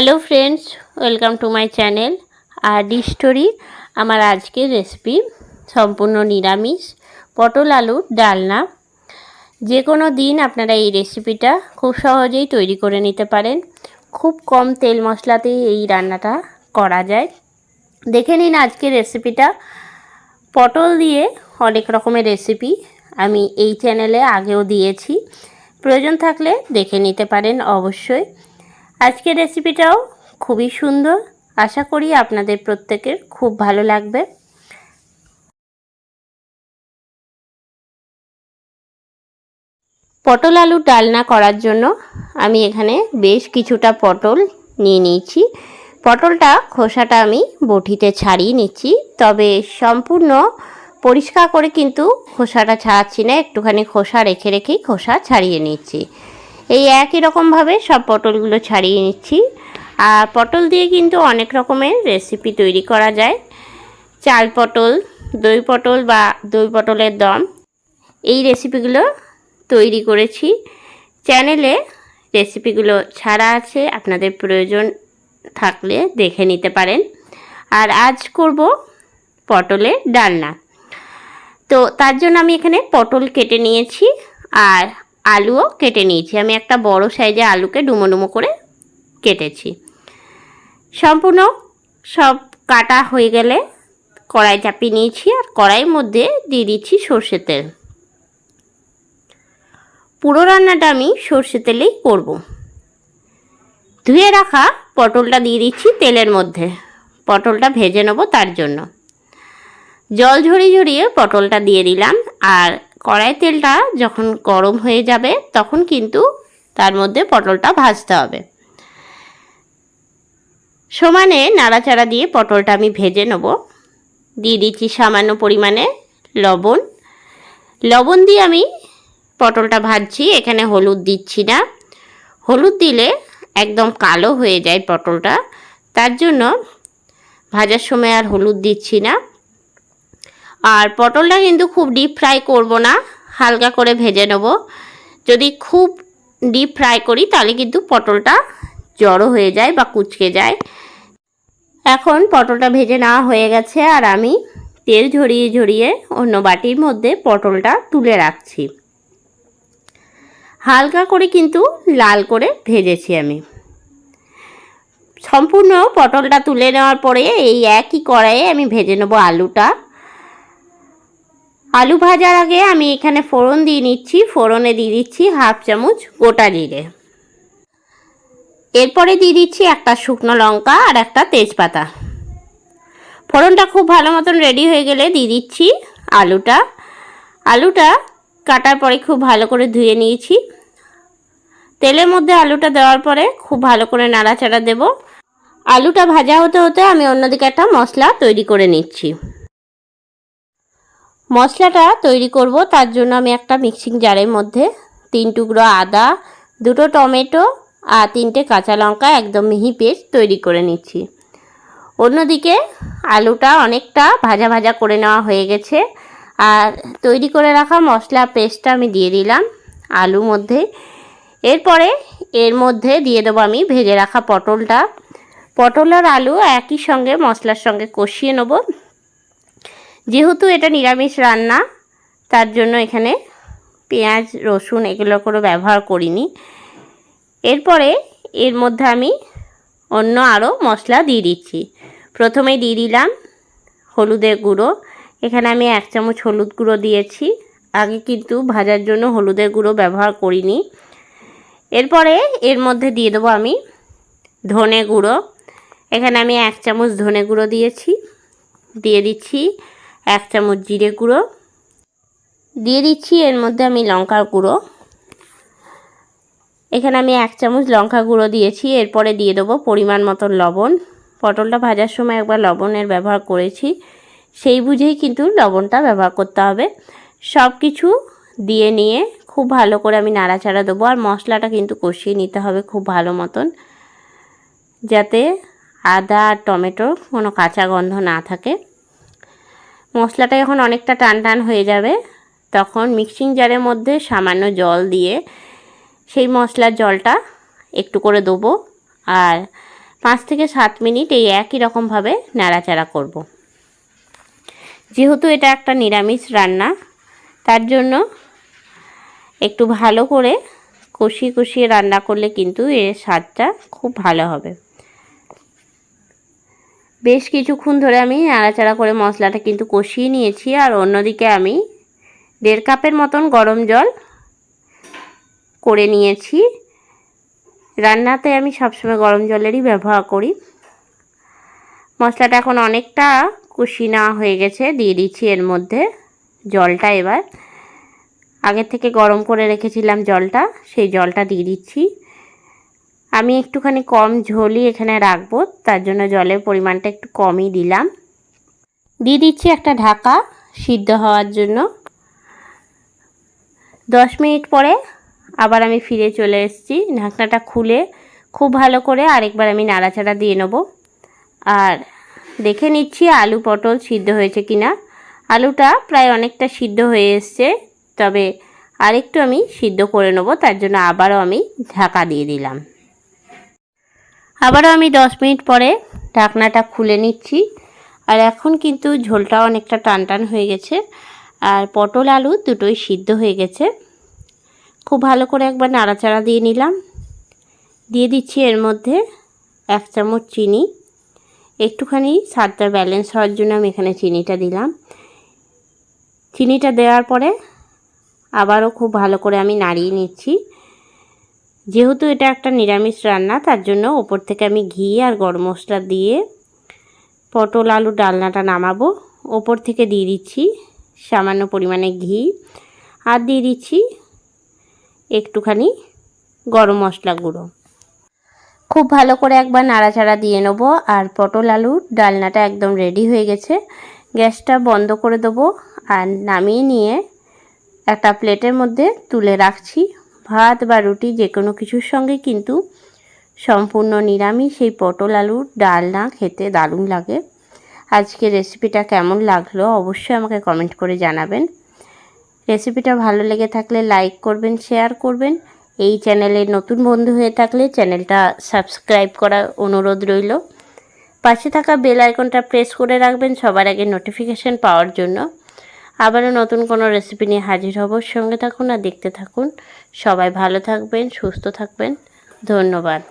Hello friends, welcome to my channel R D story. আমার আজকের recipe সম্পূর্ণ নিরামিষ পটল আলুর ডালনা। যে কোনো দিন আপনারা এই রেসিপিটা খুব সহজেই তৈরি করে নিতে পারেন। খুব কম তেল মশলাতেই এই রান্নাটা করা যায়। দেখে নিন আজকের রেসিপিটা। পটল দিয়ে অনেক রকমের রেসিপি আমি এই চ্যানেলে আগেও দিয়েছি, প্রয়োজন থাকলে দেখে নিতে পারেন অবশ্যই। আজকের রেসিপিটাও খুবই সুন্দর, আশা করি আপনাদের প্রত্যেকের খুব ভালো লাগবে। পটল আলুর ডালনা করার জন্য আমি এখানে বেশ কিছুটা পটল নিয়ে নিয়েছি। পটলটা খোসাটা আমি বটিতে ছাড়িয়ে নিচ্ছি, তবে সম্পূর্ণ পরিষ্কার করে কিন্তু খোসাটা ছাড়াচ্ছি না, একটুখানি খোসা রেখে রেখেই খোসা ছাড়িয়ে নিচ্ছি। এই একই রকমভাবে সব পটলগুলো ছাড়িয়ে নিচ্ছি। আর পটল দিয়ে কিন্তু অনেক রকমের রেসিপি তৈরি করা যায়। চাল পটল, দই পটল বা দই পটলের দম, এই রেসিপিগুলো তৈরি করেছি। চ্যানেলে রেসিপিগুলো ছাড়া আছে, আপনাদের প্রয়োজন থাকলে দেখে নিতে পারেন। আর আজ করব পটলের ডালনা। তো তার জন্য আমি এখানে পটল কেটে নিয়েছি আর আলুও কেটে নিয়েছি। আমি একটা বড় সাইজে আলুকে ডুমো ডুমো করে কেটেছি। সম্পূর্ণ সব কাটা হয়ে গেলে কড়াই চাপিয়ে নিয়েছি আর কড়াইয়ের মধ্যে দিয়ে দিচ্ছি সর্ষের তেল। পুরো রান্নাটা আমি সর্ষে তেলেই করব। ধুয়ে রাখা পটলটা দিয়ে দিচ্ছি তেলের মধ্যে, পটলটা ভেজে নেব তার জন্য। জল ঝরিয়ে ঝরিয়ে পটলটা দিয়ে দিলাম আর কড়াই তেলটা যখন গরম হয়ে যাবে তখন কিন্তু তার মধ্যে পটলটা ভাজতে হবে। সমানে নাড়াচাড়া দিয়ে পটলটা আমি ভেজে নেব। দিয়ে দিচ্ছি সামান্য পরিমাণে লবণ। লবণ দিয়ে আমি পটলটা ভাজছি, এখানে হলুদ দিচ্ছি না। হলুদ দিলে একদম কালো হয়ে যায় পটলটা, তার জন্য ভাজার সময় আর হলুদ দিচ্ছি না। আর পটলটা কিন্তু খুব ডিপ ফ্রাই করব না, হালকা করে ভেজে নেব। যদি খুব ডিপ ফ্রাই করি তাহলে কিন্তু পটলটা জড়ো হয়ে যায় বা কুঁচকে যায়। এখন পটলটা ভেজে নেওয়া হয়ে গেছে আর আমি তেল ঝরিয়ে ঝরিয়ে অন্য বাটির মধ্যে পটলটা তুলে রাখছি। হালকা করে কিন্তু লাল করে ভেজেছি আমি। সম্পূর্ণ পটলটা তুলে নেওয়ার পরে এই একই কড়াইয়ে আমি ভেজে নেব আলুটা। আলু ভাজার আগে আমি এখানে ফোড়ন দিয়ে নিচ্ছি। ফোড়নে দিয়ে দিচ্ছি হাফ চামচ গোটা জিরে। এরপরে দিয়ে দিচ্ছি একটা শুকনো লঙ্কা আর একটা তেজপাতা। ফোড়নটা খুব ভালো মতন রেডি হয়ে গেলে দিয়ে দিচ্ছি আলুটা। আলুটা কাটার পরে খুব ভালো করে ধুয়ে নিয়েছি। তেলের মধ্যে আলুটা দেওয়ার পরে খুব ভালো করে নাড়াচাড়া দেব। আলুটা ভাজা হতে হতে আমি অন্যদিকে একটা মশলা তৈরি করে নিচ্ছি। মশলাটা তৈরি করব তার জন্য আমি একটা মিক্সিং জারের মধ্যে 3 টুকরো আদা, 2টো টমেটো আর 3টে কাঁচা লঙ্কা একদম মিহি পেস্ট তৈরি করে নিচ্ছি। অন্যদিকে আলুটা অনেকটা ভাজা ভাজা করে নেওয়া হয়ে গেছে আর তৈরি করে রাখা মশলা পেস্টটা আমি দিয়ে দিলাম আলুর মধ্যে। এরপরে এর মধ্যে দিয়ে দেবো আমি ভেজে রাখা পটলটা। পটল আর আলু একই সঙ্গে মশলার সঙ্গে কষিয়ে নেব। যেহেতু এটা নিরামিষ রান্না তার জন্য এখানে পেঁয়াজ রসুন এগুলো করে ব্যবহার করিনি। এরপরে এর মধ্যে আমি অন্য আরও মশলা দিয়ে দিচ্ছি। প্রথমেই দিয়ে দিলাম হলুদের গুঁড়ো। এখানে আমি 1 চামচ হলুদ গুঁড়ো দিয়েছি, আগে কিন্তু ভাজার জন্য হলুদের গুঁড়ো ব্যবহার করিনি। এরপরে এর মধ্যে দিয়ে দেবো আমি ধনে গুঁড়ো। এখানে আমি 1 চামচ ধনে গুঁড়ো দিয়েছি। দিয়ে দিচ্ছি 1 চামচ জিরে গুঁড়ো। দিয়ে দিচ্ছি এর মধ্যে আমি লঙ্কার গুঁড়ো। এখানে আমি 1 চামচ লঙ্কা গুঁড়ো দিয়েছি। এরপরে দিয়ে দেবো পরিমাণ মতন লবণ। পটলটা ভাজার সময় একবার লবণের ব্যবহার করেছি, সেই বুঝেই কিন্তু লবণটা ব্যবহার করতে হবে। সব কিছু দিয়ে নিয়ে খুব ভালো করে আমি নাড়াচাড়া দেবো। আর মশলাটা কিন্তু কষিয়ে নিতে হবে খুব ভালো মতন, যাতে আদা আর টমেটোর কোনো কাঁচা গন্ধ না থাকে। মশলাটা যখন অনেকটা টান টান হয়ে যাবে তখন মিক্সিং জারের মধ্যে সামান্য জল দিয়ে সেই মশলার জলটা একটু করে দেবো আর 5 থেকে 7 মিনিট এই একই রকমভাবে নাড়াচাড়া করব। যেহেতু এটা একটা নিরামিষ রান্না, তার জন্য একটু ভালো করে কষিয়ে কষিয়ে রান্না করলে কিন্তু এর স্বাদটা খুব ভালো হবে। বেশ কিছুক্ষণ ধরে আমি নাড়াচাড়া করে মশলাটা কিন্তু কষিয়ে নিয়েছি। আর অন্যদিকে আমি 1.5 কাপের মতন গরম জল করে নিয়েছি। রান্নাতে আমি সবসময় গরম জলেরই ব্যবহার করি। মশলাটা এখন অনেকটা কষিয়ে নেওয়া হয়ে গেছে, দিয়ে দিচ্ছি এর মধ্যে জলটা। এবার আগে থেকে গরম করে রেখেছিলাম জলটা, সেই জলটা দিয়ে দিচ্ছি। আমি একটুখানি কম ঝোলই এখানে রাখবো, তার জন্য জলের পরিমাণটা একটু কমই দিলাম। দিয়ে দিচ্ছি একটা ঢাকা সিদ্ধ হওয়ার জন্য। 10 মিনিট পরে আবার আমি ফিরে চলে এসেছি। ঢাকনাটা খুলে খুব ভালো করে আরেকবার আমি নাড়াচাড়া দিয়ে নেব। আর দেখে নিচ্ছি আলু পটল সিদ্ধ হয়েছে কিনা। আলুটা প্রায় অনেকটা সিদ্ধ হয়ে এসছে, তবে আরেকটু আমি সিদ্ধ করে নেব, তার জন্য আবারও আমি ঢাকা দিয়ে দিলাম। আবারও আমি 10 মিনিট পরে ঢাকনাটা খুলে নিচ্ছি। আর এখন কিন্তু ঝোলটা অনেকটা টান টান হয়ে গেছে, আর পটল আলু দুটোই সিদ্ধ হয়ে গেছে। খুব ভালো করে একবার নাড়াচাড়া দিয়ে নিলাম। দিয়ে দিচ্ছি এর মধ্যে 1 চামচ চিনি। একটুখানি স্বাদটা ব্যালেন্স হওয়ার জন্য আমি এখানে চিনিটা দিলাম। চিনিটা দেওয়ার পরে আবারও খুব ভালো করে আমি নাড়িয়ে নিচ্ছি। যেহেতু এটা একটা নিরামিষ রান্না, তার জন্য ওপর থেকে আমি ঘি আর গরম মশলা দিয়ে পটল আলু ডালনাটা নামাবো। ওপর থেকে দিয়ে দিচ্ছি সামান্য পরিমাণে ঘি, আর দিয়ে দিচ্ছি একটুখানি গরম মশলা গুঁড়ো। খুব ভালো করে একবার নাড়াচাড়া দিয়ে নেব। আর পটল আলুর ডালনাটা একদম রেডি হয়ে গেছে। গ্যাসটা বন্ধ করে দেবো আর নামিয়ে নিয়ে একটা প্লেটের মধ্যে তুলে রাখছি। ভাত বা রুটি যে কোনো কিছুর সঙ্গে কিন্তু সম্পূর্ণ নিরামিষ এই পটল আলুর ডালনা খেতে দারুণ লাগে। আজকের রেসিপিটা কেমন লাগলো অবশ্যই আমাকে কমেন্ট করে জানাবেন। রেসিপিটা ভালো লেগে থাকলে লাইক করবেন, শেয়ার করবেন। এই চ্যানেলে নতুন বন্ধু হয়ে থাকলে চ্যানেলটা সাবস্ক্রাইব করার অনুরোধ রইল। পাশে থাকা বেল আইকনটা প্রেস করে রাখবেন সবার আগে নোটিফিকেশান পাওয়ার জন্য। আবারও নতুন কোনো রেসিপি নিয়ে হাজির হব। সঙ্গে থাকুন আর দেখতে থাকুন। সবাই ভালো থাকবেন, সুস্থ থাকবেন। ধন্যবাদ।